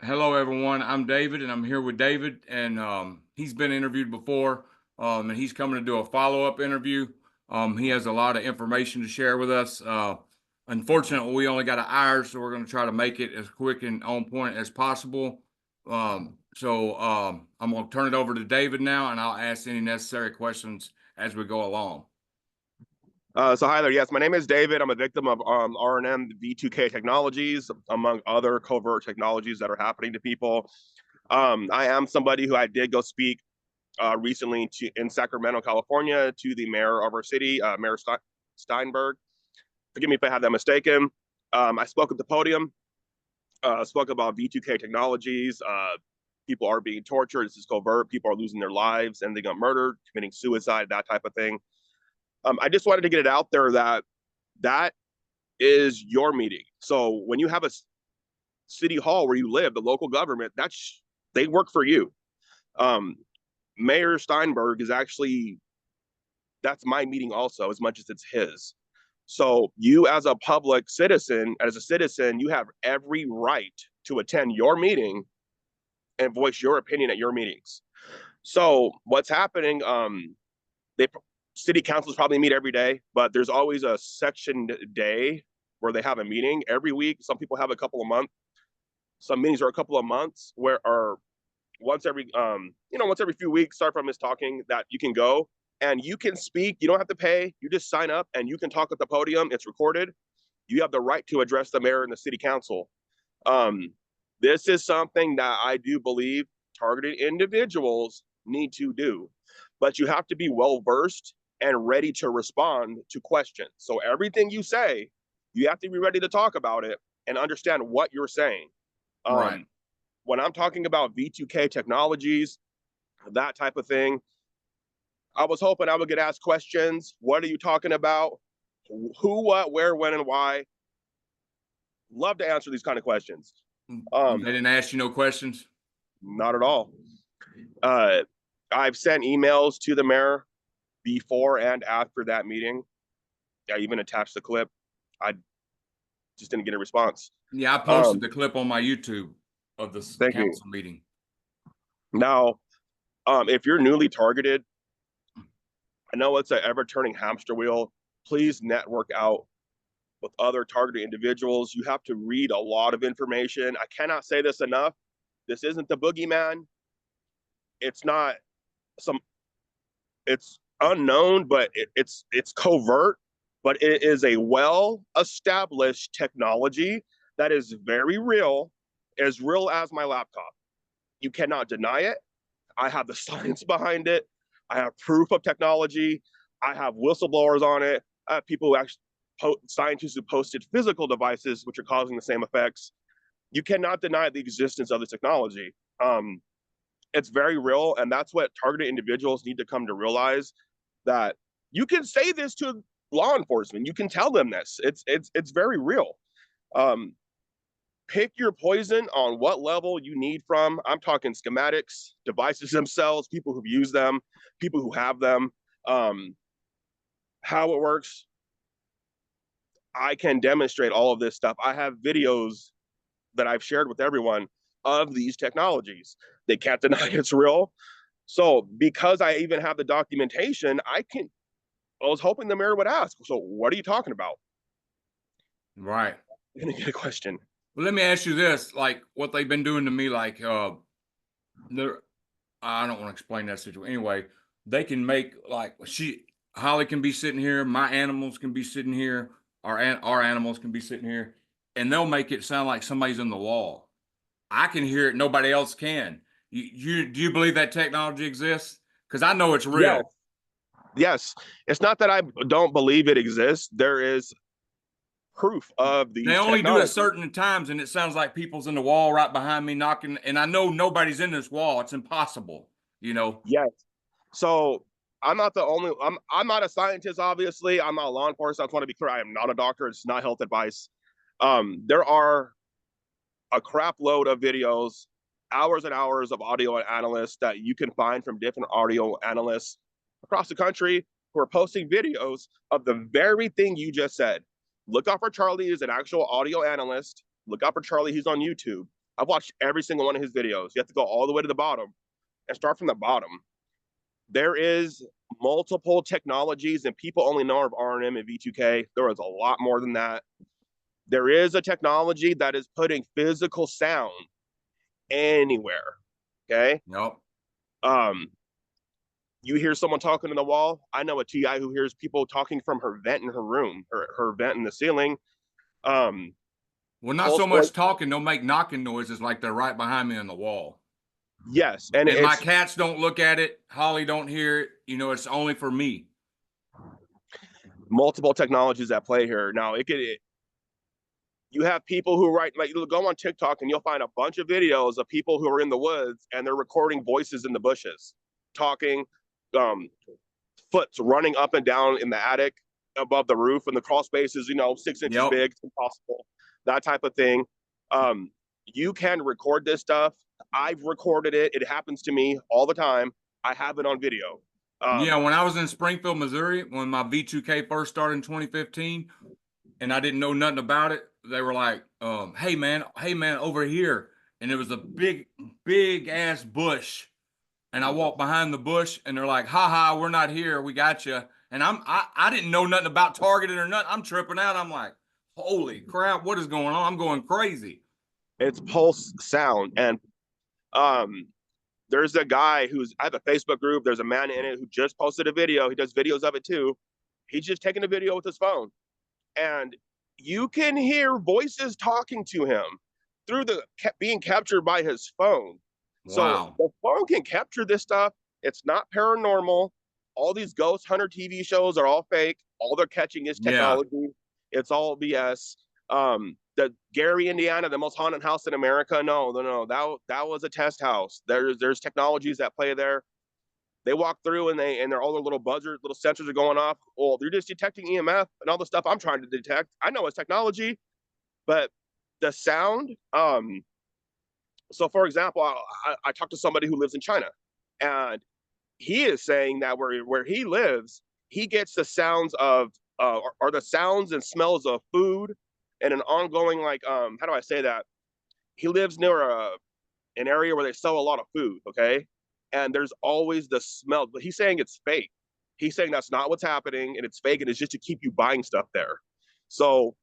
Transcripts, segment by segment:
Hello, everyone. I'm David, and I'm here with David, and he's been interviewed before, and he's coming to do a follow-up interview. He has a lot of information to share with us. Unfortunately, we only got an hour, so we're going to try to make it as quick and on point as possible. I'm going to turn it over to David now, and I'll ask any necessary questions as we go along. So hi there. Yes, my name is David. I'm a victim of R&M V2K technologies, among other covert technologies that are happening to people. I am somebody who I did go speak recently in Sacramento, California, to the mayor of our city, Mayor Steinberg. Forgive me if I have that mistaken. I spoke at the podium, spoke about V2K technologies. People are being tortured. This is covert. People are losing their lives and they got murdered, committing suicide, that type of thing. I just wanted to get it out there that that is your meeting. So when you have a city hall where you live, the local government, they work for you. Um, Mayor Steinberg is actually that's my meeting also, as much as it's his. So you as a public citizen, you have every right to attend your meeting and voice your opinion at your meetings. So what's happening? They city councils probably meet every day, but there's always a section day where they have a meeting every week. Some people have a couple of months. Some meetings are a couple of months where are once every few weeks. Sorry if I missed talking. That you can go and you can speak. You don't have to pay. You just sign up and you can talk at the podium. It's recorded. You have the right to address the mayor and the city council. Um, this is something that I do believe targeted individuals need to do, but you have to be well versed and ready to respond to questions. So everything you say, you have to be ready to talk about it and understand what you're saying. Right. Um, when I'm talking about V2K technologies, that type of thing, I was hoping I would get asked questions. What are you talking about? Who, what, where, when, and why? Love to answer these kind of questions. They didn't ask you no questions? Not at all. Uh, I've sent emails to the mayor before and after that meeting. I even attached the clip. I just didn't get a response. Yeah, I posted the clip on my YouTube of this Thank you. council meeting. Now, if you're newly targeted, I know it's an ever turning hamster wheel. Please network out with other targeted individuals. You have to read a lot of information. I cannot say this enough. This isn't the boogeyman. It's not some, it's unknown, but it's covert, but it is a well established technology that is very real, as real as my laptop. You cannot deny it. I have the science behind it. I have proof of technology. I have whistleblowers on it. I have people who actually, scientists who posted physical devices which are causing the same effects. You cannot deny the existence of the technology. It's very real, and that's what targeted individuals need to come to realize, that you can say this to law enforcement. You can tell them this. It's very real. Um, Pick your poison on what level you need from. I'm talking schematics, devices themselves, people who've used them, people who have them, um, how it works. I can demonstrate all of this stuff. I have videos that I've shared with everyone of these technologies. They can't deny it's real. So because I even have the documentation, I was hoping the mayor would ask, so what are you talking about? Right. I'm gonna get a question. Well, let me ask you this, like what they've been doing to me, like they're I don't want to explain that situation. Anyway, they can make like Holly can be sitting here, my animals can be sitting here, our animals can be sitting here, and they'll make it sound like somebody's in the wall. I can hear it, nobody else can. You do you believe that technology exists? Because I know it's Yes, real. yes. It's not that I don't believe it exists. There is proof of They these only do it technologies. certain times, and it sounds like people's in the wall right behind me knocking, and I know nobody's in this wall. It's impossible, you know. Yes. So I'm not the only. I'm not a scientist. Obviously, I'm not a law enforcement. I just want to be clear. I am not a doctor. It's not health advice. There are a crap load of videos, hours and hours of audio analysts that you can find from different audio analysts across the country who are posting videos of the very thing you just said. Look out for Charlie, who's an actual audio analyst. Look out for Charlie, he's on YouTube. I've watched every single one of his videos. You have to go all the way to the bottom and start from the bottom. There is multiple technologies, and people only know of RNM and V2K. There is a lot more than that. There is a technology that is putting physical sound anywhere. Okay. Yep. Um, you hear someone talking in the wall. I know a TI who hears people talking from her vent in her room, her vent in the ceiling. Um, Well, not pulse so voice. much talking, they'll make knocking noises like they're right behind me on the wall. Yes, and And my it's cats don't look at it. Holly don't hear it. It's only for me. multiple technologies at play here. Now, you have people who write, like, you'll go on TikTok and you'll find a bunch of videos of people who are in the woods and they're recording voices in the bushes, talking, um, foots running up and down in the attic above the roof, and the crawl space is 6 inches Yep. big. It's impossible. That type of thing. Um, you can record this stuff. I've recorded it. It happens to me all the time. I have it on video. Yeah, when I was in Springfield, Missouri, when my V2K first started in 2015, and I didn't know nothing about it, they were like, hey man, over here. And it was a big ass bush. And I walked behind the bush and they're like, ha, we're not here. We got you. And I didn't know nothing about targeting or nothing. I'm tripping out. I'm like, holy crap, what is going on? I'm going crazy. it's pulse sound, and um, there's a guy I have a Facebook group. There's a man in it who just posted a video. He does videos of it too. He's just taking a video with his phone, and you can hear voices talking to him through the being captured by his phone. So Wow. the phone can capture this stuff. It's not paranormal. All these ghost hunter TV shows are all fake. All they're catching is Yeah. technology. It's all BS. The Gary, Indiana, the most haunted house in America. No. That was a test house. There's technologies that play there. They walk through and they're all their little buzzers, little sensors are going off. Well, they're just detecting EMF and all the stuff I'm trying to detect. I know it's technology, but the sound. So for example, I talked to somebody who lives in China, and he is saying that where he lives, he gets the sounds of or the sounds and smells of food, and an ongoing, like, how do I say that? He lives near an area where they sell a lot of food, okay? And there's always the smell, but he's saying it's fake. He's saying that's not what's happening and it's fake and it's just to keep you buying stuff there. So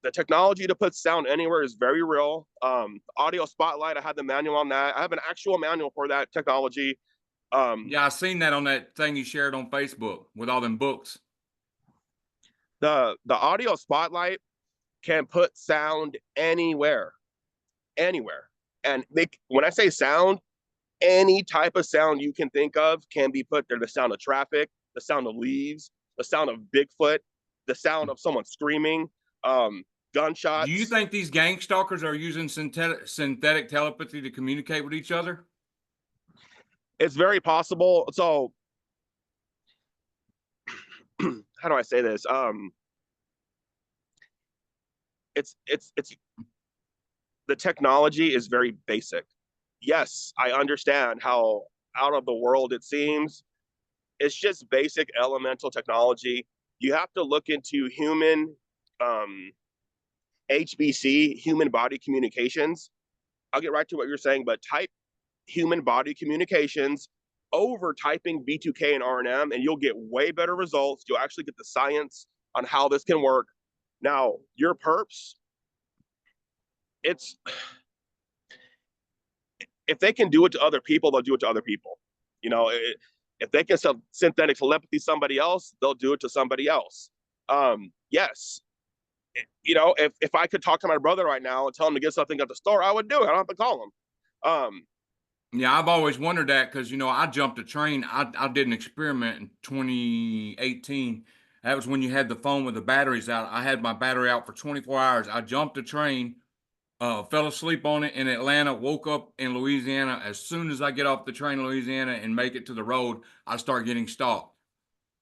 the technology to put sound anywhere is very real. Audio Spotlight, I have the manual on that. I have an actual manual for that technology. Um, Yeah, I seen that on that thing you shared on Facebook with all them books. the Audio Spotlight can put sound anywhere. And when I say sound, any type of sound you can think of can be put there. The sound of traffic, the sound of leaves, the sound of Bigfoot, the sound of someone screaming, Do you gunshots. think these gang stalkers are using synthetic telepathy to communicate with each other? It's very possible. So, how do I say this? It's the technology is very basic. Yes, I understand how out of the world it seems. It's just basic elemental technology. You have to look into human um, HBC, human body communications. I'll get right to what you're saying, but type human body communications over typing B2K and RNM, and you'll get way better results. You'll actually get the science on how this can work. Now, your perps, it's if they can do it to other people, they'll do it to other people. If they can sell synthetic telepathy somebody else, they'll do it to somebody else. Yes, if I could talk to my brother right now and tell him to get something at the store, I would do it. I don't have to call him. Yeah, I've always wondered that because I jumped a train. I did an experiment in 2018. That was when you had the phone with the batteries out. I had my battery out for 24 hours. I jumped a train, fell asleep on it in Atlanta, woke up in Louisiana. As soon as I get off the train in Louisiana and make it to the road, I start getting stalked.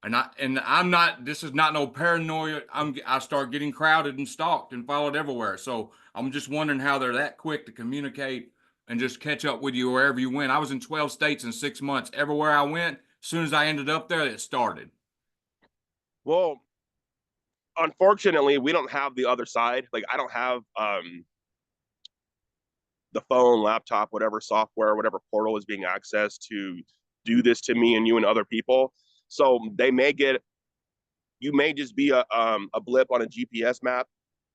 I'm not. This is not no paranoia. I start getting crowded and stalked and followed everywhere. So I'm just wondering how they're that quick to communicate and just catch up with you wherever you went. I was in 12 states in 6 months. Everywhere I went, as soon as I ended up there, it started. Well, unfortunately, we don't have the other side. Like, I don't have the phone, laptop, whatever software, whatever portal is being accessed to do this to me and you and other people. So they may get, you may just be a blip on a GPS map.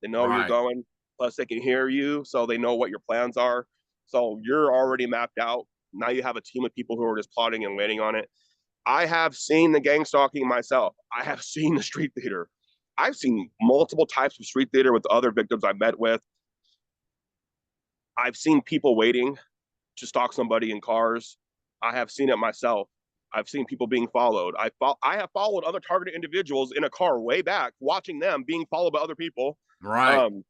They know where you're Right. going. Plus, they can hear you, so they know what your plans are. So you're already mapped out. Now you have a team of people who are just plotting and waiting on it. I have seen the gang stalking myself. I have seen the street theater. I've seen multiple types of street theater with other victims I met with. I've seen people waiting to stalk somebody in cars. I have seen it myself. I've seen people being followed. I have followed other targeted individuals in a car way back, watching them being followed by other people. Right. Um,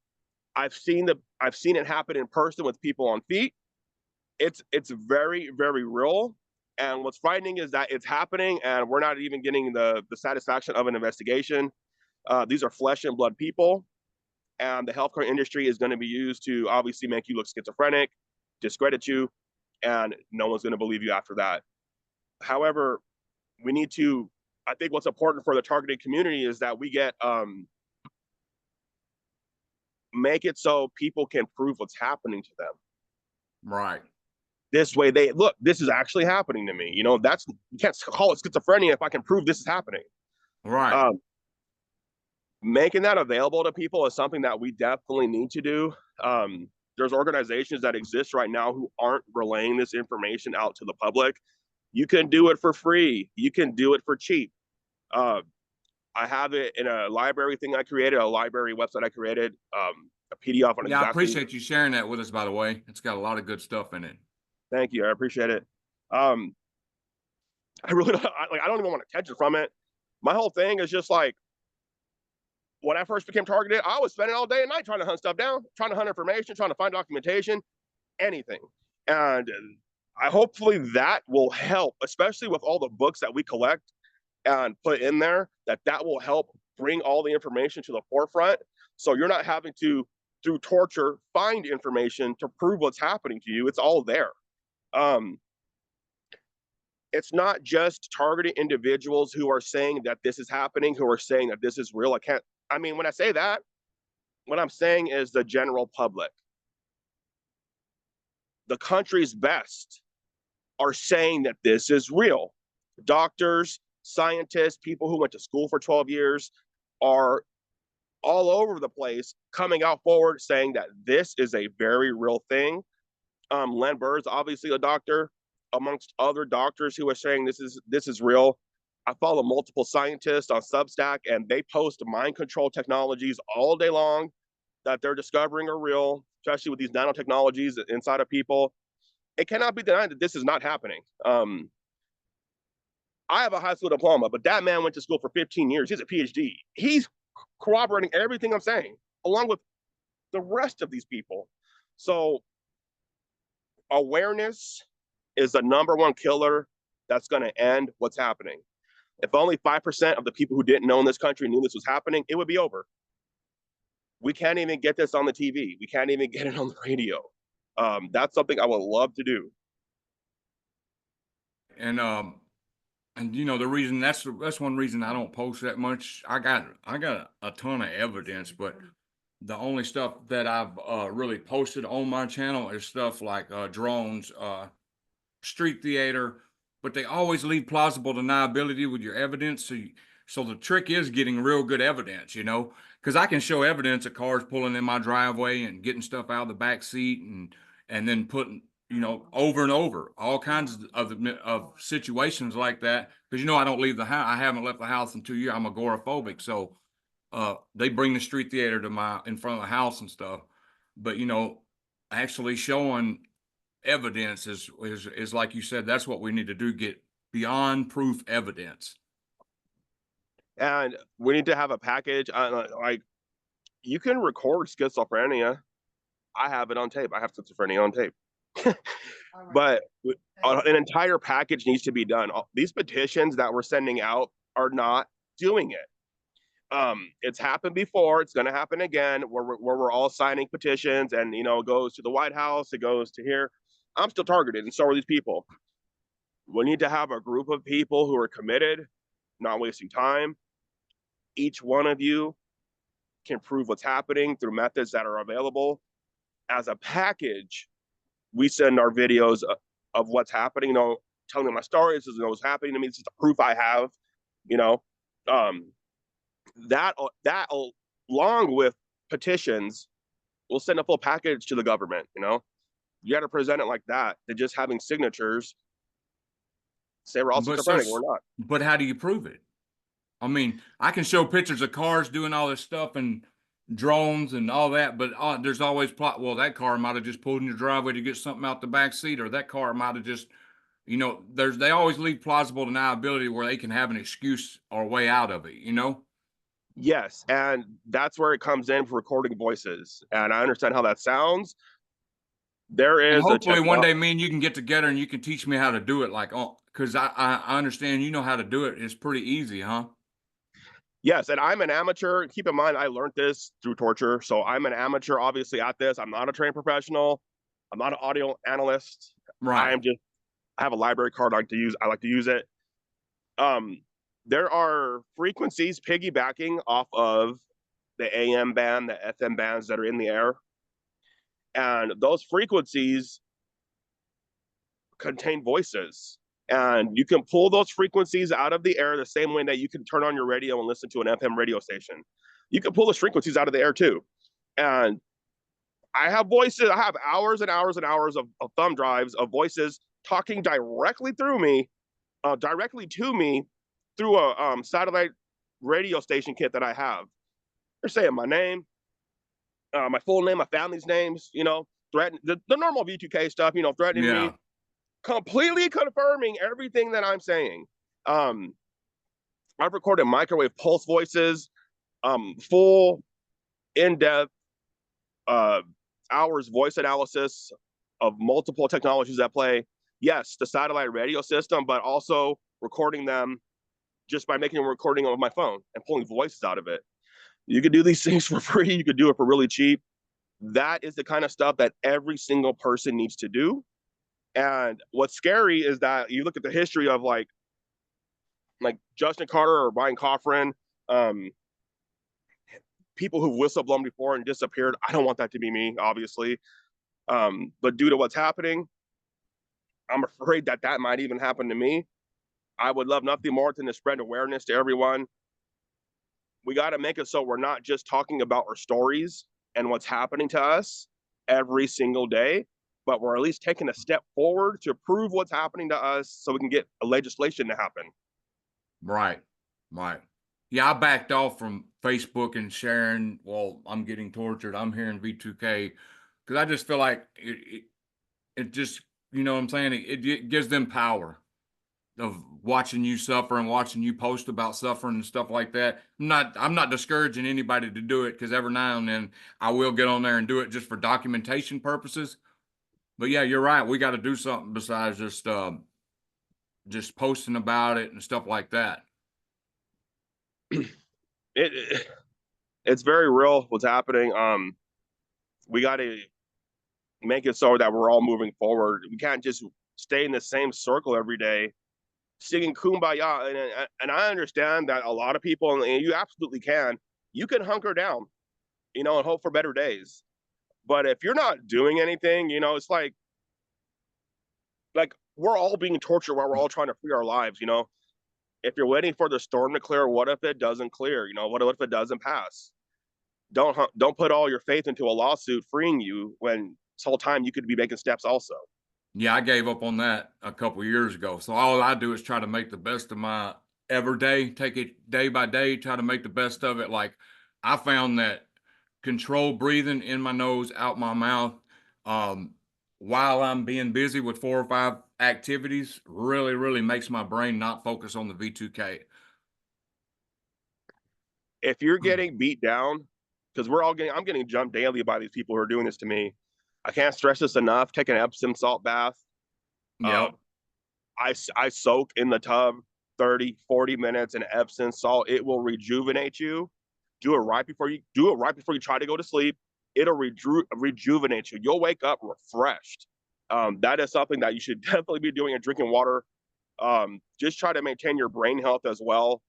I've seen it happen in person with people on feet. It's very very real. And what's frightening is that it's happening, and we're not even getting the satisfaction of an investigation. These are flesh and blood people, and the healthcare industry is going to be used to obviously make you look schizophrenic, discredit you, and no one's going to believe you after that. However, we need to, I think what's important for the targeted community is that we get, make it so people can prove what's happening to them. Right. This way they look, this is actually happening to me. You know, that's, you can't call it schizophrenia if I can prove this is happening. Right. Um, Making that available to people is something that we definitely need to do. There's organizations that exist right now who aren't relaying this information out to the public. You can do it for free. You can do it for cheap. Uh, I have it in a library thing I created, a library website I created, a PDF on Yeah, I exactly. appreciate you sharing that with us, by the way. It's got a lot of good stuff in it. Thank you. I appreciate it. Um, I really don't, I don't even want attention from it. My whole thing is just like, when I first became targeted, I was spending all day and night trying to hunt stuff down, trying to hunt information, trying to find documentation, anything. And I hopefully that will help, especially with all the books that we collect and put in there, that will help bring all the information to the forefront. So you're not having to, through torture, find information to prove what's happening to you. It's all there. Um, it's not just targeting individuals who are saying that this is happening, who are saying that this is real. I mean, when I say that, what I'm saying is the general public. The country's best are saying that this is real. Doctors, scientists, people who went to school for 12 years are all over the place coming out forward saying that this is a very real thing. Len Bird's obviously a doctor, amongst other doctors who are saying this is real. I follow multiple scientists on Substack, and they post mind control technologies all day long that they're discovering are real, especially with these nanotechnologies inside of people. It cannot be denied that this is not happening. I have a high school diploma, but that man went to school for 15 years. He's a PhD. He's corroborating everything I'm saying, along with the rest of these people. So awareness is the number one killer that's going to end what's happening. If only 5% of the people who didn't know in this country knew this was happening, it would be over. We can't even get this on the TV. We can't even get it on the radio. That's something I would love to do. And you know the reason that's one reason I don't post that much. I got a ton of evidence, but the only stuff that I've really posted on my channel is stuff like drones, street theater, but they always leave plausible deniability with your evidence. So the trick is getting real good evidence, you know, because I can show evidence of cars pulling in my driveway and getting stuff out of the back seat and then putting, you know, over and over all kinds of situations like that. Because you know I don't leave the house. I haven't left the house in 2 years. I'm agoraphobic, so they bring the street theater to my in front of the house and stuff. But you know, actually showing evidence is like you said, that's what we need to do, get beyond proof evidence. And we need to have a package. Like, you can record schizophrenia. I have it on tape. I have schizophrenia on tape. But an entire package needs to be done. These petitions that we're sending out are not doing it. It's happened before. It's going to happen again, where we're all signing petitions, and you know, it goes to the White House, it goes to here. I'm still targeted, and so are these people. We need to have a group of people who are committed, not wasting time. Each one of you can prove what's happening through methods that are available. As a package, we send our videos of what's happening, telling them my story. This is what's happening to me. This is the proof I have, you know. Um, that along with petitions, we'll send a full package to the government. You got to present it like that. Than just having signatures say we're all But so, schizophrenic. We're not. but how do you prove it? I mean, I can show pictures of cars doing all this stuff and drones and all that, but there's always plot. Well, that car might have just pulled in your driveway to get something out the back seat, or that car might have just, they always leave plausible deniability where they can have an excuse or way out of it. Yes, and that's where it comes in for recording voices. And I understand how that sounds. There And is a hopefully one technology. day me and you can get together and you can teach me how to do it. Like, because I understand you know how to do it. It's pretty easy, huh? Yes, and I'm an amateur. Keep in mind, I learned this through torture. So I'm an amateur, obviously, at this. I'm not a trained professional. I'm not an audio analyst. Right. I have a library card I like to use. I like to use it. Um, there are frequencies piggybacking off of the AM band, the FM bands that are in the air. And those frequencies contain voices. And you can pull those frequencies out of the air the same way that you can turn on your radio and listen to an FM radio station. You can pull those frequencies out of the air too. And I have voices, I have hours and hours and hours of thumb drives of voices talking directly through me, directly to me through a satellite radio station kit that I have. They're saying my name, my full name, my family's names, threatening the normal V2K stuff, threatening me, Yeah. completely confirming everything that I'm saying. Um, I've recorded microwave pulse voices, full in-depth uh, hours voice analysis of multiple technologies at play. Yes, the satellite radio system, but also recording them just by making a recording of my phone and pulling voices out of it. You could do these things for free. You could do it for really cheap. That is the kind of stuff that every single person needs to do. And what's scary is that you look at the history of like Justin Carter or Brian Coffrin, um, people who've whistleblown before and disappeared. I don't want that to be me, obviously. But due to what's happening, I'm afraid that that might even happen to me. I would love nothing more than to spread awareness to everyone. We got to make it so we're not just talking about our stories and what's happening to us every single day, but we're at least taking a step forward to prove what's happening to us so we can get a legislation to happen. Right. Right. Yeah, I backed off from Facebook and sharing, well, I'm getting tortured. I'm hearing V2K because I just feel like it just, you know what I'm saying? It gives them power of watching you suffer and watching you post about suffering and stuff like that. I'm not discouraging anybody to do it because every now and then I will get on there and do it just for documentation purposes. But yeah, you're right. We got to do something besides just posting about it and stuff like that. It it's very real what's happening. We got to make it so that we're all moving forward. We can't just stay in the same circle every day singing kumbaya. And I understand that a lot of people, and you absolutely can, you can hunker down, and hope for better days. But if you're not doing anything, it's like we're all being tortured while we're all trying to free our lives. If you're waiting for the storm to clear, what if it doesn't clear? What if it doesn't pass? Don't put all your faith into a lawsuit freeing you when this whole time you could be making steps also. Yeah, I gave up on that a couple years ago. So all I do is try to make the best of my every day, take it day by day, try to make the best of it. Like I found that control breathing in my nose, out my mouth, um, while I'm being busy with 4 or 5 activities really, really makes my brain not focus on the V2K. If you're getting beat down, because I'm getting jumped daily by these people who are doing this to me. I can't stress this enough. Take an Epsom salt bath. Uh, Yep. I soak in the tub 30, 40 minutes in Epsom salt. It will rejuvenate you. Do it right before you try to go to sleep. It'll rejuvenate you. You'll wake up refreshed. That is something that you should definitely be doing and drinking water. Just try to maintain your brain health as well.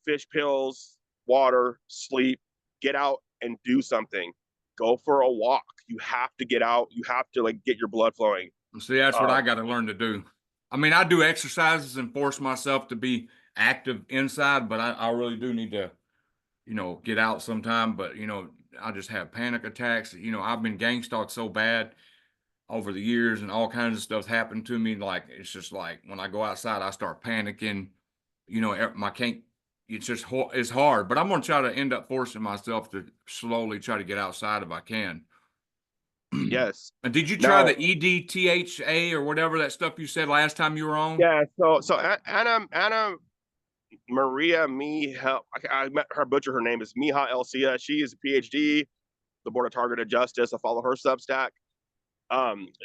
Fish pills, water, sleep, get out and do something. Go for a walk. You have to get out. You have to like get your blood flowing. See, that's what Um, I got to learn to do. I mean, I do exercises and force myself to be active inside, but I really do need to, get out sometime. But, I just have panic attacks. I've been gang stalked so bad over the years and all kinds of stuff happened to me. Like, it's just like when I go outside, I start panicking. My can't, it's just, it's hard, but I'm going to try to end up forcing myself to slowly try to get outside if I can. yes. And did you try Now, the EDTHA or whatever that stuff you said last time you were on? yeah. So Anna Maria Miha, I met her, butcher her name is Miha Elsia. She is a PhD, the Board of Targeted Justice. I follow her Substack.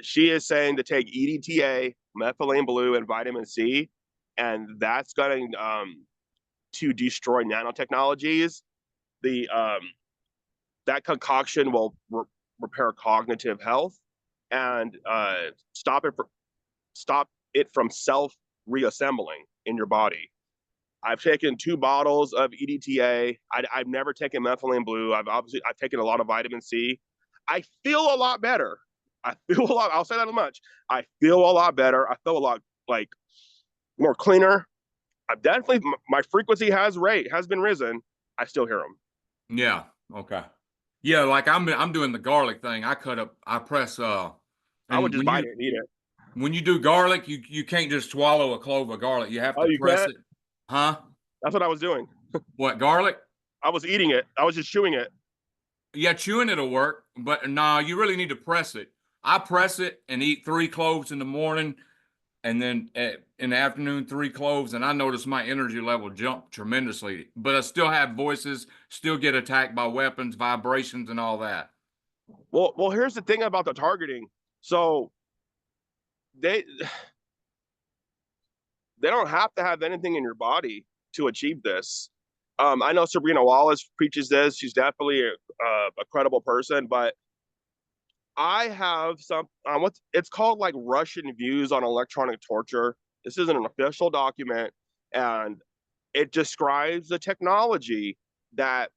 She is saying to take EDTA, methylene blue, and vitamin C, and that's going to destroy nanotechnologies. The That concoction will repair cognitive health and stop it from self reassembling in your body. I've taken 2 bottles of EDTA. I've never taken methylene blue. I've taken a lot of vitamin C. I feel a lot better. I feel a lot. I'll say that much. I feel a lot better. I feel a lot like more cleaner. I've definitely my frequency has been risen. I still hear them. Yeah. Okay. Yeah, like I'm doing the garlic thing. I press I would and just bite it and eat it. when you do garlic, you can't just swallow a clove of garlic. You have Oh, to you press can't? it. Huh? That's what I was doing. What, garlic? I was eating it. I was just chewing it. Yeah, chewing it'll work, but nah, you really need to press it. I press it and eat 3 cloves in the morning and then in the afternoon 3 cloves, and I notice my energy level jump tremendously. But I still have voices, still get attacked by weapons, vibrations, and all that. Well, here's the thing about the targeting. So they they don't have to have anything in your body to achieve this. I know Sabrina Wallace preaches this. She's definitely a credible person, but I have some what's it's called like Russian views on electronic torture. This isn't an official document, and it describes the technology that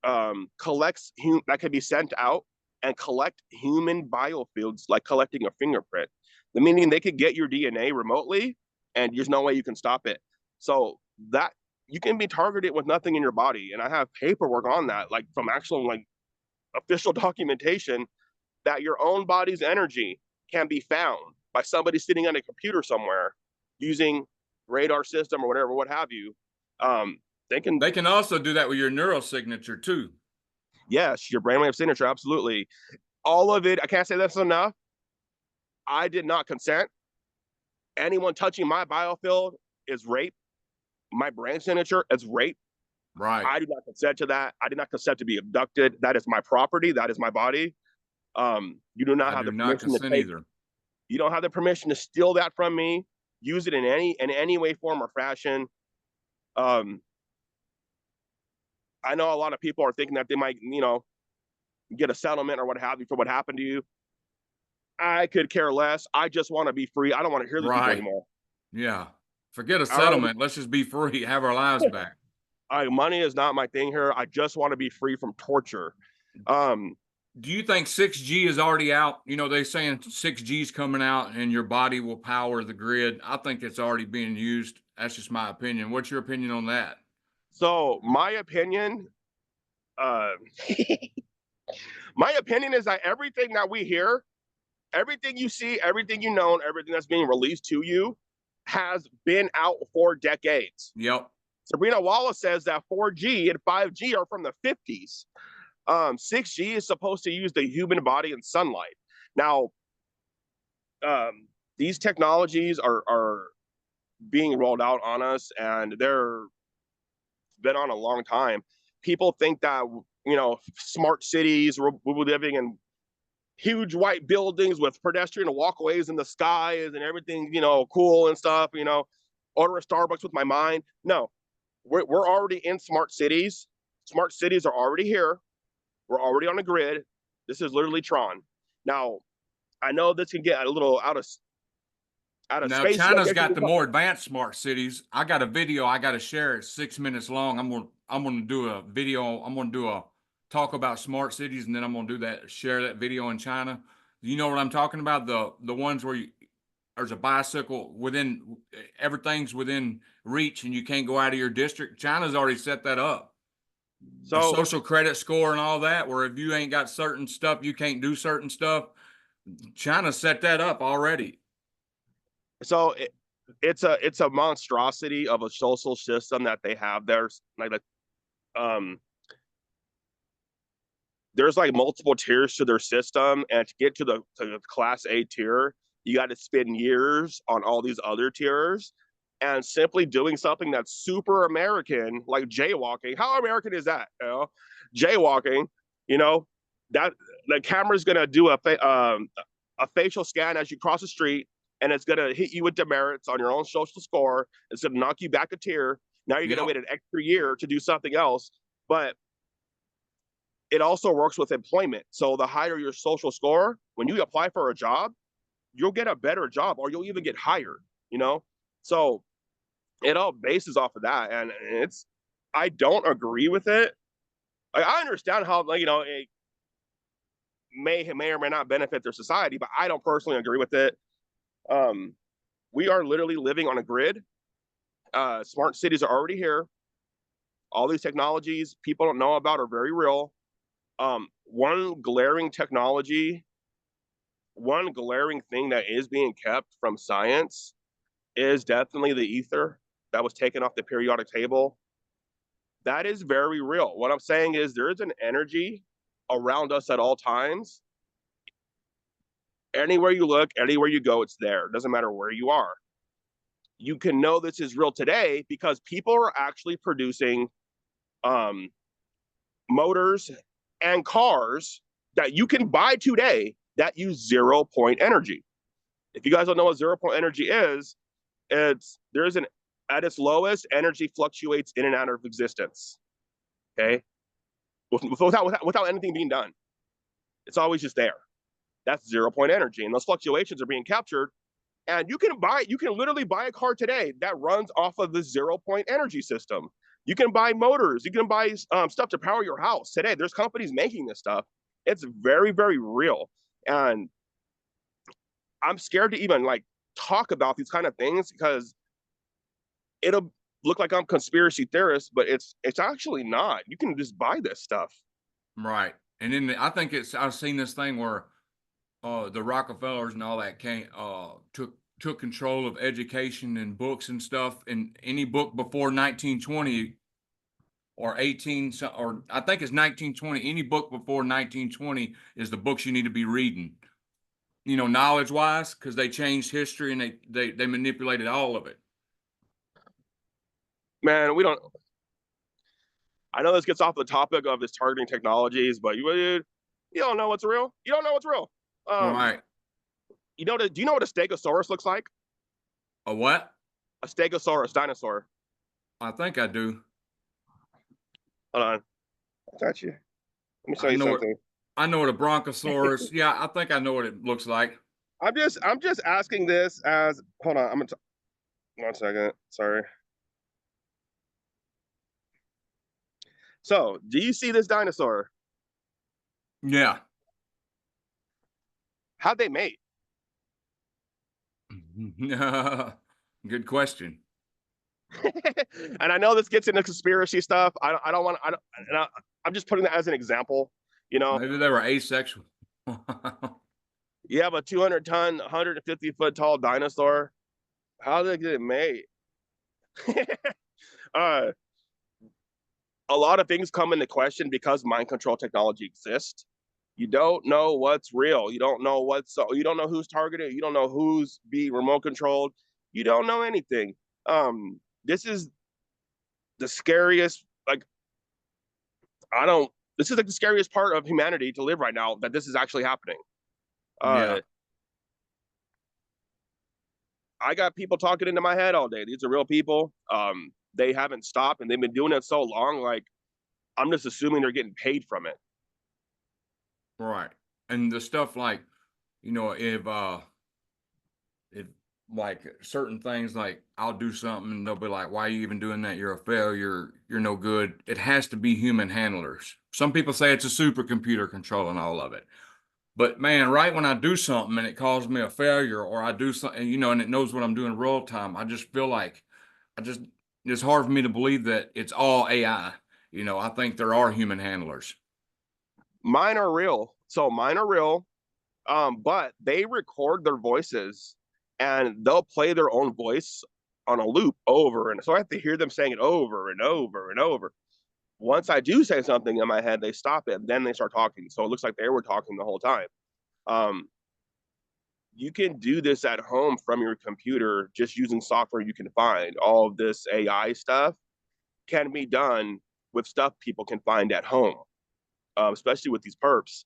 that can be sent out and collect human biofilms, like collecting a fingerprint. The meaning they could get your DNA remotely, and there's no way you can stop it. So that you can be targeted with nothing in your body, and I have paperwork on that, like from actual like official documentation that your own body's energy can be found by somebody sitting on a computer somewhere using radar system or whatever, what have you. They can, They can also do that with your neural signature too. yes, your brainwave signature, absolutely. All of it, I can't say that's enough. I did not consent. Anyone touching my biofield is rape. My brain signature is rape. Right. I do not consent to that. I did not consent to be abducted. That is my property. That is my body. You do not I have do the not permission to consent take. either. You don't have the permission to steal that from me. Use it in any way, form, or fashion. Um, I know a lot of people are thinking that they might, get a settlement or what have you for what happened to you. I could care less. I just want to be free. I don't want to hear these people Right. anymore. Yeah. Forget a I don't. settlement. Let's just be free, have our lives back. Money is not my thing here. I just want to be free from torture. Um, Do you think 6G is already out? They're saying 6G is coming out and your body will power the grid. I think it's already being used. That's just my opinion. What's your opinion on that? so my opinion, uh, my opinion is that everything that we hear, everything you see, everything you know, and everything that's being released to you has been out for decades. Yep. Sabrina Wallace says that 4G and 5G are from the 50s. 6G is supposed to use the human body and sunlight. Now, these technologies are being rolled out on us, and they're been on a long time. People think that smart cities, we're living in huge white buildings with pedestrian walkways in the skies and everything, cool and stuff. Order a Starbucks with my mind. No, we're already in smart cities. Smart cities are already here. We're already on a grid. This is literally Tron. Now, I know this can get a little out of Now space. China's got the more advanced smart cities. I got a video I got to share. It's 6 minutes long. I'm gonna do a video. I'm gonna do talk about smart cities, and then I'm gonna do that, share that video in China. You know what I'm talking about? The ones where there's a bicycle within, everything's within reach, and you can't go out of your district. China's already set that up. A So social credit score and all that, where if you ain't got certain stuff, you can't do certain stuff. China set that up already. so it's a monstrosity of a social system that they have. Um there's like multiple tiers to their system, and to get to the class A tier, you got to spend years on all these other tiers. And simply doing something that's super American, like jaywalking, how American is that? You know, jaywalking, you know, that the camera's gonna do a facial scan as you cross the street, and it's gonna hit you with demerits on your own social score. It's gonna knock you back a tier. Now you're gonna Yep. wait an extra year to do something else. But it also works with employment. So the higher your social score, when you apply for a job, you'll get a better job, or you'll even get hired, you know? So it all bases off of that. And I don't agree with it. Like, I understand how, like, it may or may not benefit their society, but I don't personally agree with it. Um, we are literally living on a grid. Smart cities are already here. All these technologies people don't know about are very real. One glaring technology, one glaring thing that is being kept from science is definitely the ether that was taken off the periodic table. That is very real. What I'm saying is there is an energy around us at all times. Anywhere you look, anywhere you go, it's there. It doesn't matter where you are. You can know this is real today because people are actually producing um, motors and cars that you can buy today that use 0 point energy. If you guys don't know what 0 point energy is, there's an at its lowest, energy fluctuates in and out of existence. Okay, without anything being done, it's always just there. That's 0 point energy, and those fluctuations are being captured. And you can literally buy a car today that runs off of the 0 point energy system. You can buy motors, you can buy stuff to power your house today. There's companies making this stuff. It's very, very real. And I'm scared to even like talk about these kind of things because it'll look like I'm conspiracy theorist, but it's actually not. You can just buy this stuff. Right. And then I think I've seen this thing where the Rockefellers and all that came took control of education and books and stuff. And any book before 1920 or 18, or I think it's 1920, any book before 1920 is the books you need to be reading. You know, knowledge wise, because they changed history and they manipulated all of it. Man, we don't. I know this gets off the topic of this targeting technologies, but you don't know what's real. You don't know what's real. Um, Right. do you know what a stegosaurus looks like? A what? A stegosaurus dinosaur. I think I do. Hold on, I got you. Let me show I you know it. something. I know what a bronchosaurus. Yeah, I think I know what it looks like. I'm just asking this as. Hold on, 1 second. Sorry. So, do you see this dinosaur? Yeah. How'd they mate? Good question. And I know this gets into conspiracy stuff. I don't want. I'm just putting that as an example. You know, Maybe they were asexual. you have a 200-ton, 150-foot tall dinosaur. How did they get it made? uh, a lot of things come into question because mind control technology exists. You don't know what's real. You don't know who's targeted. You don't know who's being remote controlled. You don't know anything. This is the scariest. Like, I don't. This is like the scariest part of humanity to live right now. That this is actually happening. Yeah. Uh, I got people talking into my head all day. These are real people. They haven't stopped, and they've been doing it so long. Like, I'm just assuming they're getting paid from it. Right. And the stuff like, you know, if like certain things, like I'll do something and they'll be like, why are you even doing that? You're a failure. You're no good. It has to be human handlers. Some people say it's a supercomputer controlling all of it. But man, right when I do something and it calls me a failure, or I do something, and it knows what I'm doing real time, I just feel like I just, it's hard for me to believe that it's all AI. I think there are human handlers. Mine are real. So mine are real, but they record their voices and they'll play their own voice on a loop over. And so I have to hear them saying it over and over and over. Once I do say something in my head, they stop it, then they start talking. So it looks like they were talking the whole time. Um, you can do this at home from your computer just using software you can find. All of this AI stuff can be done with stuff people can find at home, especially with these perps.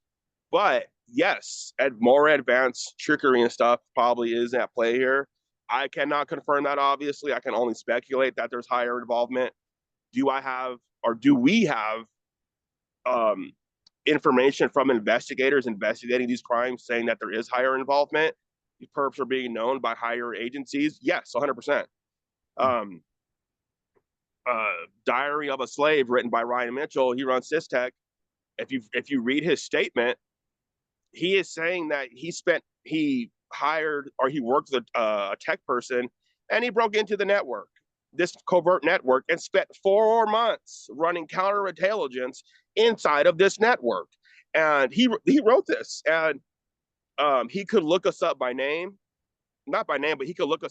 But yes, more advanced trickery and stuff probably is at play here. I cannot confirm that, obviously. I can only speculate that there's higher involvement. Do I have, or do we have, um, information from investigators investigating these crimes saying that there is higher involvement? These perps are being known by higher agencies? Yes, 100%. Um, Diary of a Slave, written by Ryan Mitchell, he runs Systech. If you read his statement, he is saying that he hired or he worked with a tech person and he broke into the network, this covert network, and spent 4 months running counterintelligence inside of this network. And he wrote this, and he could look us up by name, not by name, but he could look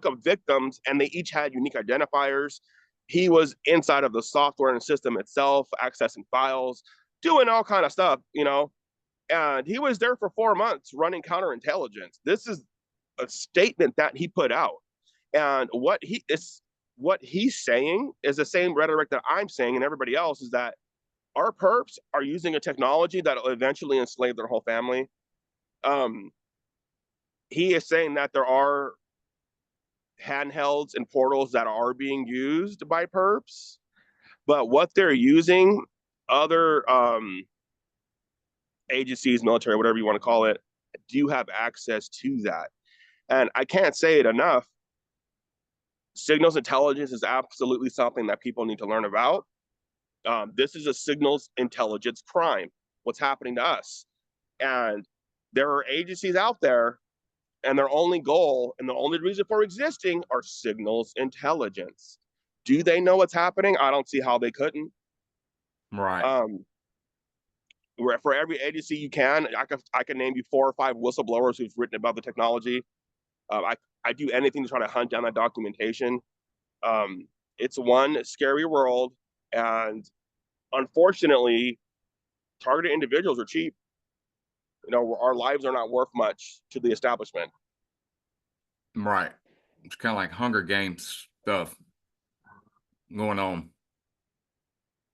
up victims, and they each had unique identifiers. He was inside of the software and system itself, accessing files, doing all kind of stuff. And he was there for 4 months running counterintelligence. This is a statement that he put out, and what he's saying is the same rhetoric that I'm saying and everybody else, is that our perps are using a technology that will eventually enslave their whole family. Um, he is saying that there are handhelds and portals that are being used by perps, but what they're using, other agencies, military, whatever you want to call it, do have access to that. And I can't say it enough. Signals intelligence is absolutely something that people need to learn about. This is a signals intelligence crime, what's happening to us. And there are agencies out there, and their only goal and the only reason for existing are signals intelligence. Do they know what's happening? I don't see how they couldn't. Right. Um, for every agency you can, I can name you 4 or 5 whistleblowers who've written about the technology. I do anything to try to hunt down that documentation. Um, it's one scary world, and unfortunately, targeted individuals are cheap. Our lives are not worth much to the establishment. Right. It's kind of like Hunger Games stuff going on.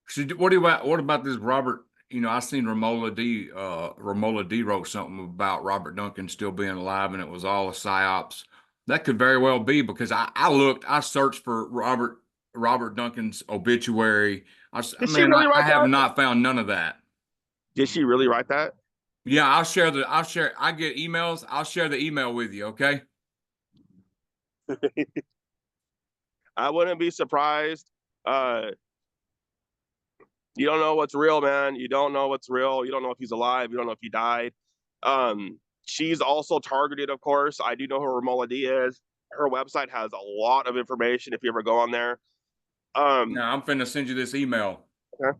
So what about this Robert? I seen Romola D wrote something about Robert Duncan still being alive, and it was all a psyops. That could very well be, because I searched for Robert Duncan's obituary. Did she Man, really I write have that? not found none of that. Did she really write that? Yeah, I get emails. I'll share the email with you. Okay. I wouldn't be surprised. Uh, you don't know what's real, man. You don't know what's real. You don't know if he's alive. You don't know if he died. She's also targeted, of course. I do know who Romola D is. Her website has a lot of information if you ever go on there. Um, Now I'm finna send you this email. okay.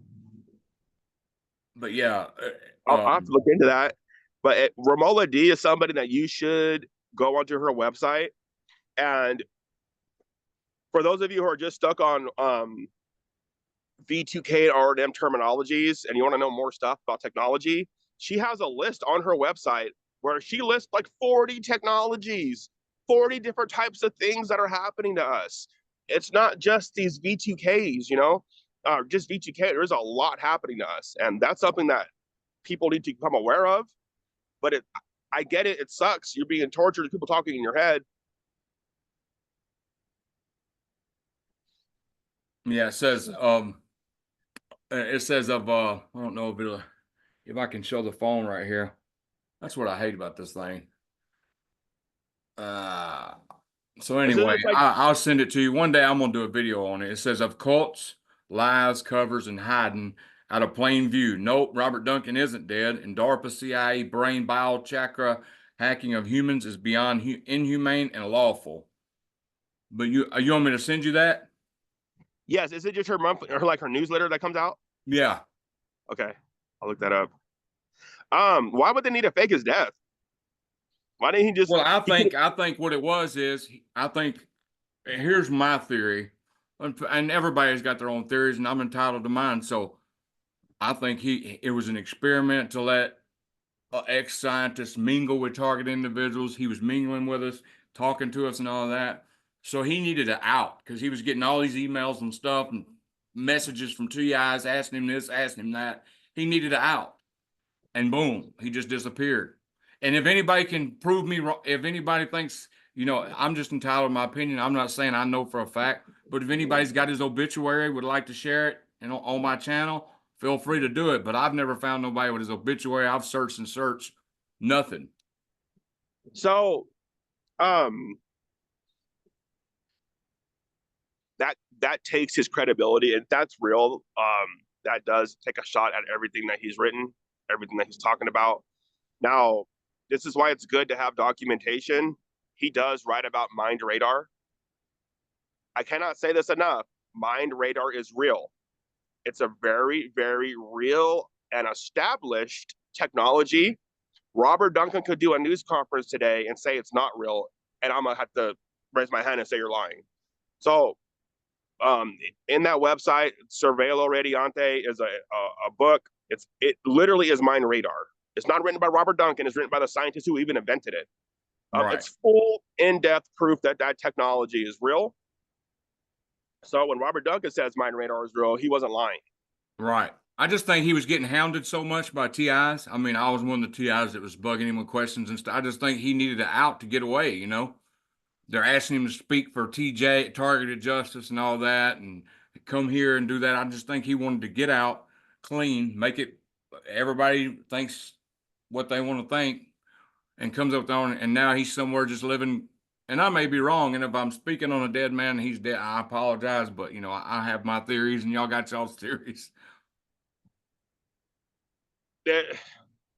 But yeah, I'll have to look into that. But Romola D is somebody that you should go onto her website. And for those of you who are just stuck on V2K and R&M terminologies, and you want to know more stuff about technology, she has a list on her website where she lists like 40 technologies, 40 different types of things that are happening to us. It's not just these V2Ks, just V2K. There's a lot happening to us. And that's something that people need to become aware of. But I get it. It sucks. You're being tortured, people talking in your head. yeah, it says of I don't know if I can show the phone right here. That's what I hate about this thing. Uh, so This anyway, is like, I'll send it to you. One day I'm gonna do a video on it. It says of cults, lies, covers, and hiding out of plain view. Nope, Robert Duncan isn't dead. And DARPA, CIA, brain, bile, chakra hacking of humans is beyond inhumane and lawful. But you want me to send you that? yes, is it just her monthly or like her newsletter that comes out? Yeah. Okay, I'll look that up. Why would they need to fake his death? Why didn't he just Well, I he could think I think what it was is I think here's my theory, and everybody's got their own theories, and I'm entitled to mine. So I think it was an experiment to let ex-scientists mingle with target individuals. He was mingling with us, talking to us, and all of that. So he needed an out because he was getting all these emails and stuff and messages from two guys asking him this, asking him that. He needed an out, and boom, he just disappeared. And if anybody can prove me wrong, if anybody thinks, I'm just entitled to my opinion. I'm not saying I know for a fact, but if anybody's got his obituary, would like to share it and on my channel, feel free to do it. But I've never found nobody with his obituary. I've searched and searched, nothing. so um that takes his credibility, and that's real. That does take a shot at everything that he's written, everything that he's talking about. Now, this is why it's good to have documentation. He does write about mind radar. I cannot say this enough. Mind radar is real. It's a very, very real and established technology. Robert Duncan could do a news conference today and say it's not real, and I'm gonna have to raise my hand and say you're lying. So, in that website, Cervelo Radiante is a book. It literally is mind radar. It's not written by Robert Duncan. It's written by the scientist who even invented it. Right, It's full, in-depth proof that that technology is real. So when Robert Duncan says mind radar is real, he wasn't lying. right. I just think he was getting hounded so much by TIs. I mean, I was one of the TIs that was bugging him with questions and stuff. I just think he needed an out to get away. They're asking him to speak for TJ, targeted justice, and all that, and come here and do that. I just think he wanted to get out clean, make it everybody thinks what they want to think, and comes up on it. And now he's somewhere just living. And I may be wrong. And if I'm speaking on a dead man and he's dead, I apologize. But I have my theories, and y'all got y'all's theories.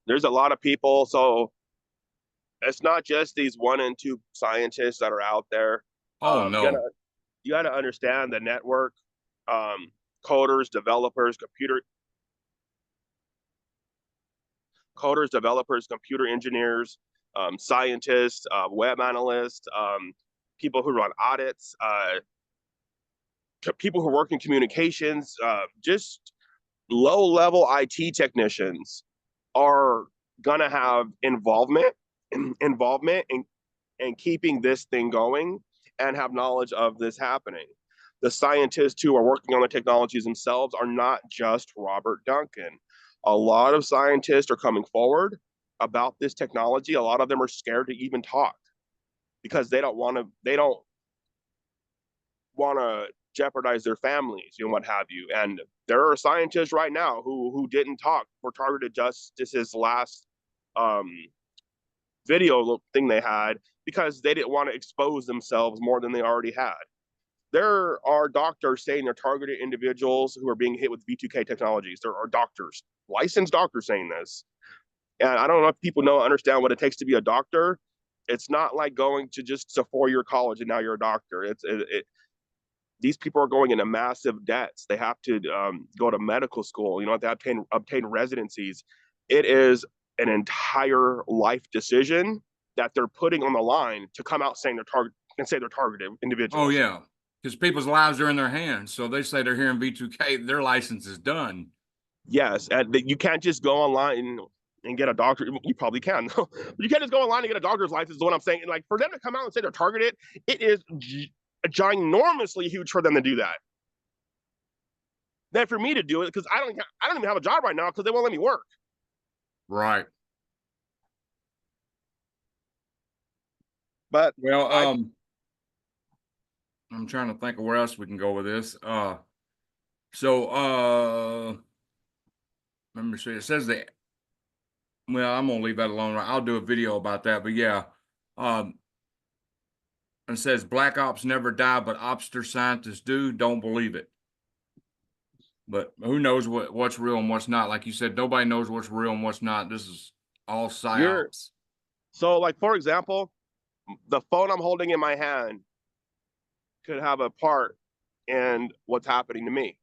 There's a lot of people, so it's not just these one and two scientists that are out there. Oh You gotta no. you gotta understand the network, um, coders, computer engineers, scientists, web analysts, people who run audits, people who work in communications, just low level IT technicians are gonna have involvement in keeping this thing going and have knowledge of this happening. The scientists who are working on the technologies themselves are not just Robert Duncan. A lot of scientists are coming forward about this technology. A lot of them are scared to even talk because they don't want to jeopardize their families and what have you. And there are scientists right now who didn't talk for targeted justice's last um, video thing they had because they didn't want to expose themselves more than they already had. There are doctors saying they're targeted individuals who are being hit with V2K technologies. There are doctors, licensed doctors saying this. And I don't know if people understand what it takes to be a doctor. It's not like going to just a 4-year college and now you're a doctor. These people are going into massive debts. They have to go to medical school. They have to obtain residencies. It is an entire life decision that they're putting on the line to come out saying they're targeted Oh individuals. yeah. Because people's lives are in their hands. So they say they're here in V2K, their license is done. Yes, and you can't just go online and get a doctor. You probably can, but you can't just go online and get a doctor's license. Is what I'm saying. Like for them to come out and say they're targeted, it is ginormously huge for them to do that. Than for me to do it because I don't even have a job right now because they won't let me work. Right. But Well, I I'm trying to think of where else we can go with this. So let me see. It says that. Well, I'm gonna leave that alone. I'll do a video about that. But yeah, um, and says black ops never die, but obster scientists do. Don't believe it. But who knows what's real and what's not? Like you said, nobody knows what's real and what's not. This is all You're psyops. so like, for example, the phone I'm holding in my hand could have a part in what's happening to me.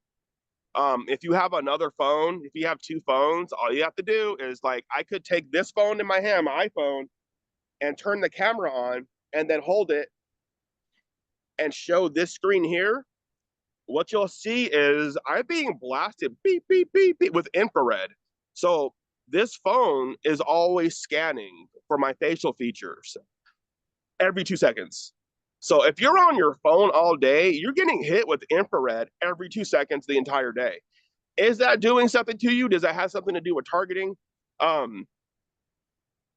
If you have another phone, if you have two phones, all you have to do is like, I could take this phone in my hand, my iPhone, and turn the camera on and then hold it and show this screen here. What you'll see is I'm being blasted beep, beep, beep, beep with infrared. So this phone is always scanning for my facial features every 2 seconds. So if you're on your phone all day, you're getting hit with infrared every 2 seconds the entire day. Is that doing something to you? Does that have something to do with targeting? Um,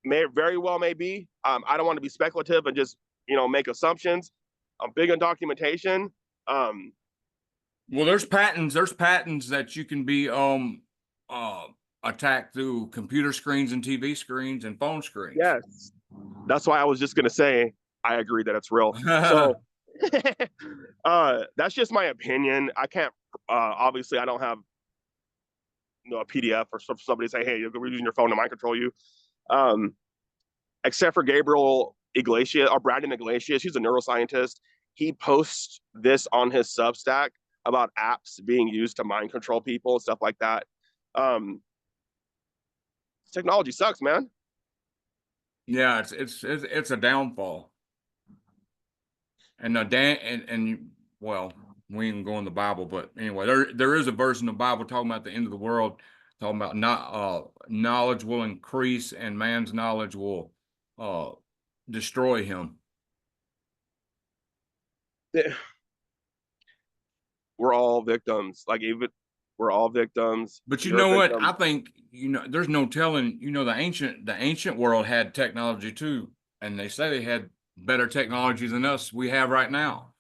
may very well may be. I don't want to be speculative and just make assumptions. I'm big on documentation. Um, Well, there's patents. There's patents that you can be uh attacked through computer screens and TV screens and phone screens. yes, that's why I was just gonna say I agree that it's real. So that's just my opinion. I can't. Obviously, I don't have a PDF or somebody say, "Hey, you're using your phone to mind control you." Um, except for Gabriel Iglesias or Brandon Iglesias, he's a neuroscientist. He posts this on his Substack about apps being used to mind control people and stuff like that. Um, technology sucks, man. Yeah, it's a downfall. And and well, we ain't go in the Bible, but anyway, there is a verse in the Bible talking about the end of the world, talking about not knowledge will increase and man's knowledge will uh destroy him. We're all victims. Like even we're all victims. But you You're a know what? victim. I think there's no telling. The ancient world had technology too, and they say they had better technology than us we have right now.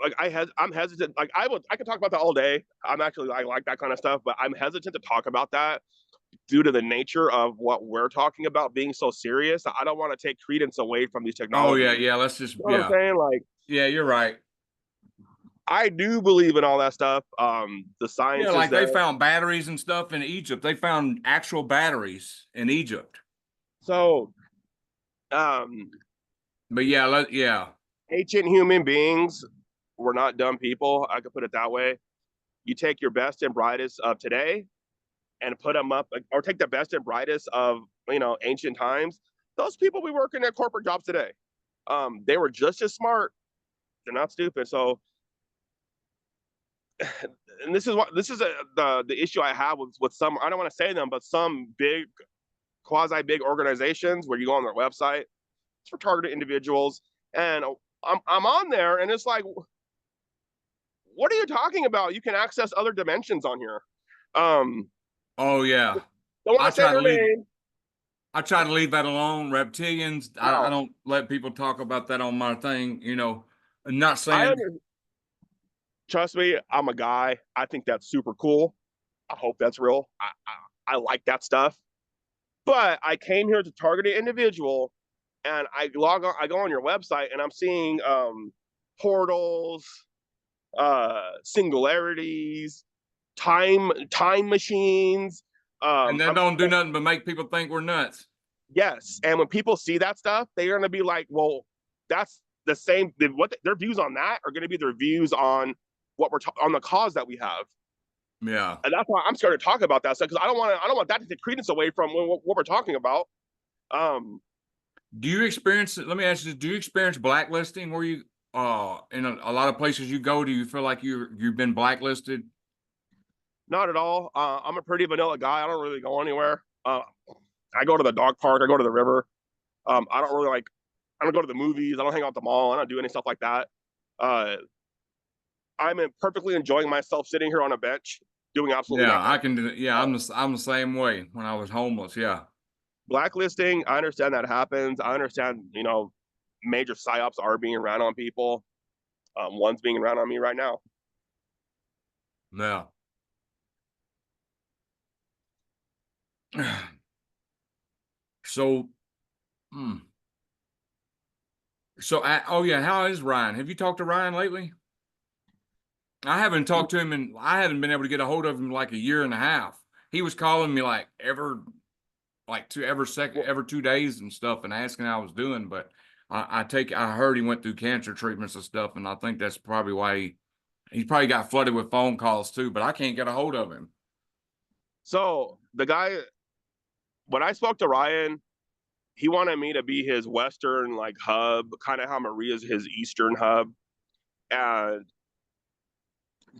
Like I'm hesitant. Like I could talk about that all day. I like that kind of stuff, but I'm hesitant to talk about that due to the nature of what we're talking about being so serious. I don't want to take credence away from these Oh yeah, technologies. yeah. Let's just You know what I'm yeah, saying? Like yeah. You're right. I do believe in all that stuff. The Yeah, science is like there. they found batteries and stuff in Egypt. They found actual batteries in Egypt. So um, But yeah, yeah. ancient human beings were not dumb people. I could put it that way. You take your best and brightest of today and put them up, or take the best and brightest of ancient times. Those people be working at corporate jobs today. They were just as smart. They're not stupid. So, and this is the issue I have with some. I don't want to say them, but some big quasi big organizations where you go on their website, it's for targeted individuals, and I'm on there, and it's like, what are you talking about? You can access other dimensions on here. Um, Oh yeah. don't want I to say try to their leave. name. I try to leave that alone. Reptilians. I No, don't let people talk about that on my thing. I'm not I saying. under, trust me. I'm a guy. I think that's super cool. I hope that's real. I like that stuff. But I came here to target an individual, and I log on. I go on your website, and I'm seeing portals, singularities, time machines. And that don't do nothing but make people think we're nuts. Yes, and when people see that stuff, they're going to be like, "Well, that's the same." What their views on that are going to be their views on what on the cause that we have, Yeah. and that's why I'm scared to talk about that stuff because I don't want that to take credence away from what we're talking about. Um, Do you experience? Let me ask you: do you experience blacklisting where you in a lot of places you go? Do you feel like you've been blacklisted? not at all. I'm a pretty vanilla guy. I don't really go anywhere. I go to the dog park. I go to the river. I don't really like. I don't go to the movies. I don't hang out at the mall. I don't do any stuff like that. Uh, I'm perfectly enjoying myself sitting here on a bench doing absolutely Yeah, nothing. I can do. Yeah, Uh, I'm the same way when I was homeless. Yeah. blacklisting, I understand that happens. I understand, major psyops are being ran on people. One's being ran on me right now. Yeah. So Hmm. So, oh yeah, how is Ryan? Have you talked to Ryan lately? I haven't talked to him, and I haven't been able to get a hold of him like a year and a half. He was calling me like every 2 days and stuff, and asking how I was doing. But I heard he went through cancer treatments and stuff, and I think that's probably why he probably got flooded with phone calls too. But I can't get a hold of him. So the guy, when I spoke to Ryan, he wanted me to be his Western like hub, kind of how Maria's his Eastern hub. And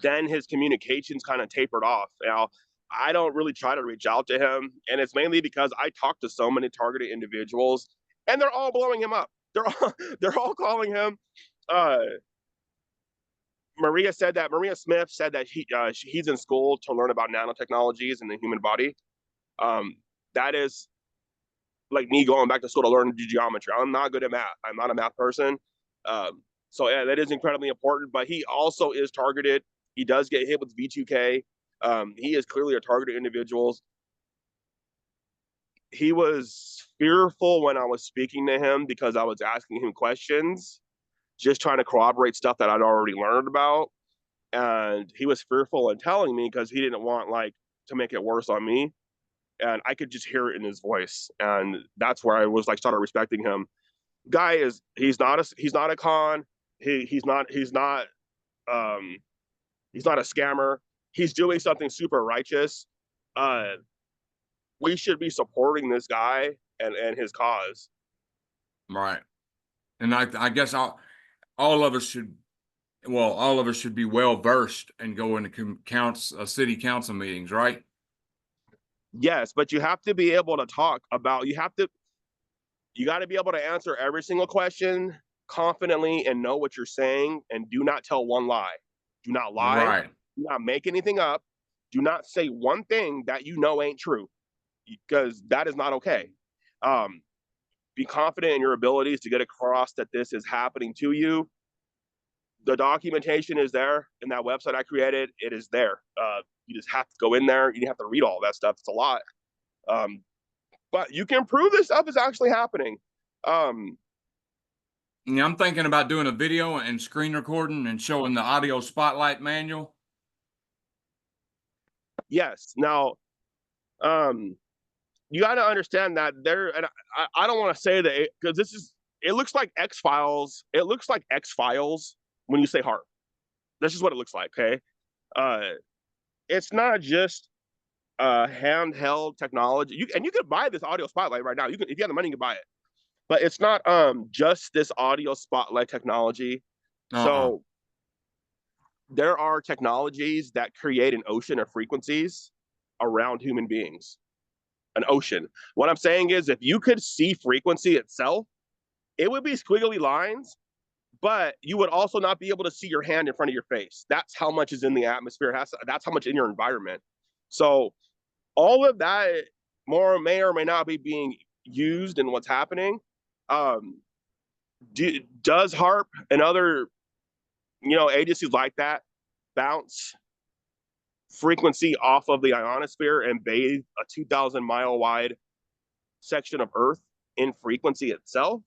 then his communications kind of tapered off. Now, I don't really try to reach out to him. And it's mainly because I talk to so many targeted individuals and they're all blowing him up. They're all calling him. Uh, Maria Smith said that he's in school to learn about nanotechnologies in the human body. That is like me going back to school to learn geometry. I'm not good at math. I'm not a math person. So yeah, that is incredibly important. But he also is targeted. He does get hit with V2K. He is clearly a targeted individual. He was fearful when I was speaking to him because I was asking him questions, just trying to corroborate stuff that I'd already learned about. And he was fearful in telling me because he didn't want like to make it worse on me. And I could just hear it in his voice. And that's where I was like started respecting him. Guy is he's not a con. Um he's not a scammer. He's doing something super righteous. Uh we should be supporting this guy and his cause. Right. And I guess all of us should all of us should be well versed and go into city council meetings, right? Yes, but you have to be able to talk about you got to be able to answer every single question confidently and know what you're saying and do not tell one lie. Do not lie. Right. Do not make anything up. Do not say one thing that you know ain't true because that is not okay. Um, be confident in your abilities to get across that this is happening to you. The documentation is there in that website I created. It is there. You just have to go in there. You have to read all that stuff. It's a lot. Um, but you can prove this stuff is actually happening. Um, Yeah, I'm thinking about doing a video and screen recording and showing the audio spotlight manual. yes. Now, um, you got to understand that and I don't want to say that because it looks like X Files. It looks like X Files when you say HARP. That's just what it looks like. Okay. Uh, it's not just handheld technology. You can buy this audio spotlight right now. You can, if you have the money, you can buy it. But it's not just this audio spotlight technology. Uh-uh. So there are technologies that create an ocean of frequencies around human beings. An ocean. What I'm saying is, if you could see frequency itself, it would be squiggly lines, but you would also not be able to see your hand in front of your face. That's how much is in the atmosphere. That's how much in your environment. So all of that may or may not be being used in what's happening. Um, does HARP and other agencies like that bounce frequency off of the ionosphere and bathe a 2,000-mile wide section of Earth in frequency itself?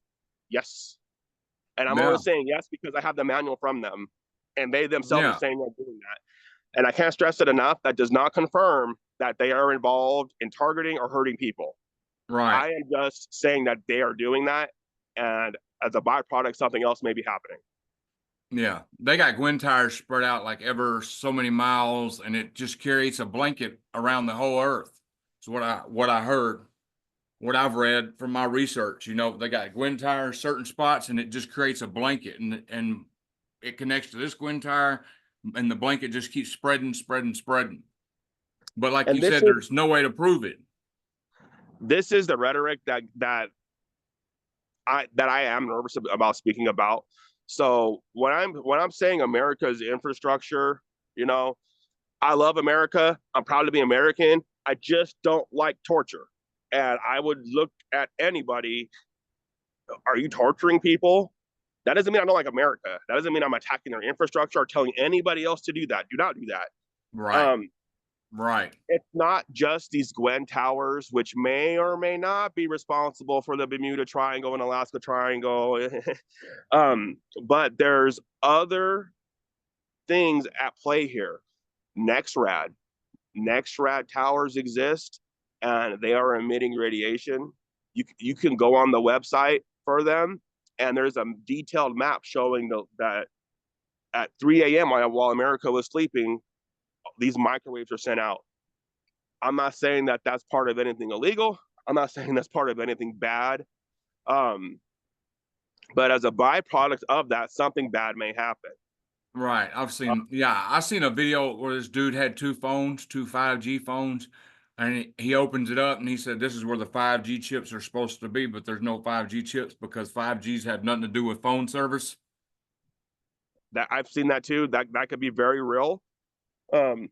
Yes. And I'm only Yeah. saying yes because I have the manual from them and they themselves are Yeah. saying they're doing that. And I can't stress it enough. That does not confirm that they are involved in targeting or hurting people. Right. I am just saying that they are doing that. And as a byproduct, something else may be happening. Yeah. They got Gwen tires spread out like ever so many miles, and it just creates a blanket around the whole earth. It's what I heard, what I've read from my research. They got Gwen tires certain spots, and it just creates a blanket, and it connects to this Gwen tire, and the blanket just keeps spreading, spreading, spreading. But like And you said, there's no way to prove it. this is the rhetoric that I am nervous about speaking about. So when I'm saying America's infrastructure, you know, I love America. I'm proud to be American. I just don't like torture. And I would look at anybody. Are you torturing people? That doesn't mean I don't like America. That doesn't mean I'm attacking their infrastructure or telling anybody else to do that. Do not do that. Right. Um, Right. It's not just these Gwen towers, which may or may not be responsible for the Bermuda Triangle and Alaska Triangle. But there's other things at play here. NextRad. NextRad towers exist and they are emitting radiation. You can go on the website for them, and there's a detailed map showing that at 3 a.m. while America was sleeping, these microwaves are sent out. I'm not saying that that's part of anything illegal. I'm not saying that's part of anything bad. Um, but as a byproduct of that, something bad may happen. Right. I've seen a video where this dude had two phones, two 5G phones, and he opens it up and he said, this is where the 5G chips are supposed to be, but there's no 5G chips because 5Gs have nothing to do with phone service. That I've seen that too. That could be very real. Um,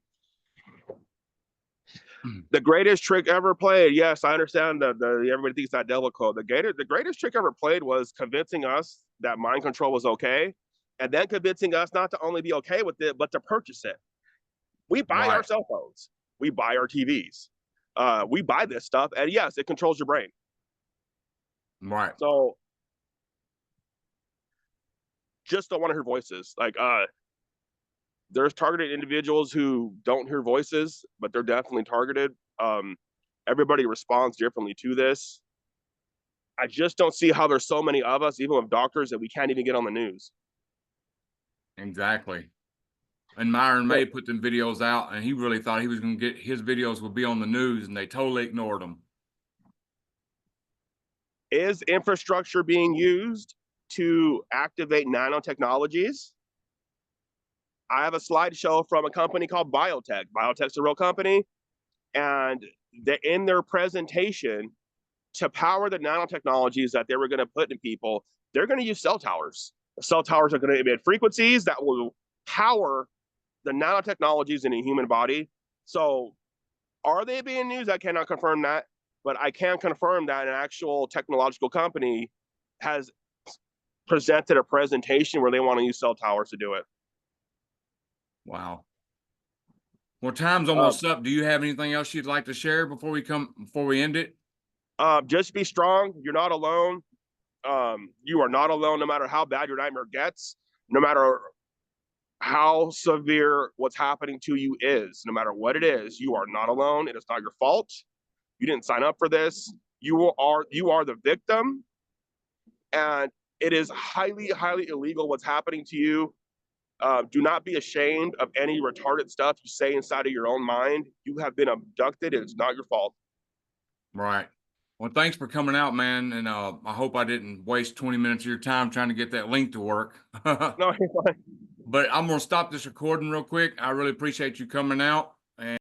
the greatest trick ever played. Yes, I understand that everybody thinks that devil code. The greatest trick ever played was convincing us that mind control was okay, and then convincing us not to only be okay with it, but to purchase it. We buy our Right. cell phones, we buy our TVs, we buy this stuff, and yes, it controls your brain. Right. So just don't want to hear voices. Like there's targeted individuals who don't hear voices, but they're definitely targeted. Everybody responds differently to this. I just don't see how there's so many of us, even with doctors, that we can't even get on the news. Exactly. And Myron So May put them videos out, and he really thought he was going to get his videos would be on the news, and they totally ignored them. is infrastructure being used to activate nanotechnologies? I have a slideshow from a company called Biotech. Biotech's a real company, and in their presentation, to power the nanotechnologies that they were going to put in people, they're going to use cell towers. Cell towers are going to emit frequencies that will power the nanotechnologies in a human body. So, are they being used? I cannot confirm that, but I can confirm that an actual technological company has presented a presentation where they want to use cell towers to do it. Wow. Well, time's Um, almost up. Do you have anything else you'd like to share before we end it? just be strong. You're not alone. You are not alone, no matter how bad your nightmare gets, no matter how severe what's happening to you is, no matter what it is, you are not alone. It is not your fault. You didn't sign up for this. You are the victim, and it is highly, highly illegal what's happening to you. Do not be ashamed of any retarded stuff you say inside of your own mind. You have been abducted. It's not your fault. Right. Well, thanks for coming out, man. And I hope I didn't waste 20 minutes of your time trying to get that link to work. No, But I'm going to stop this recording real quick. I really appreciate you coming out.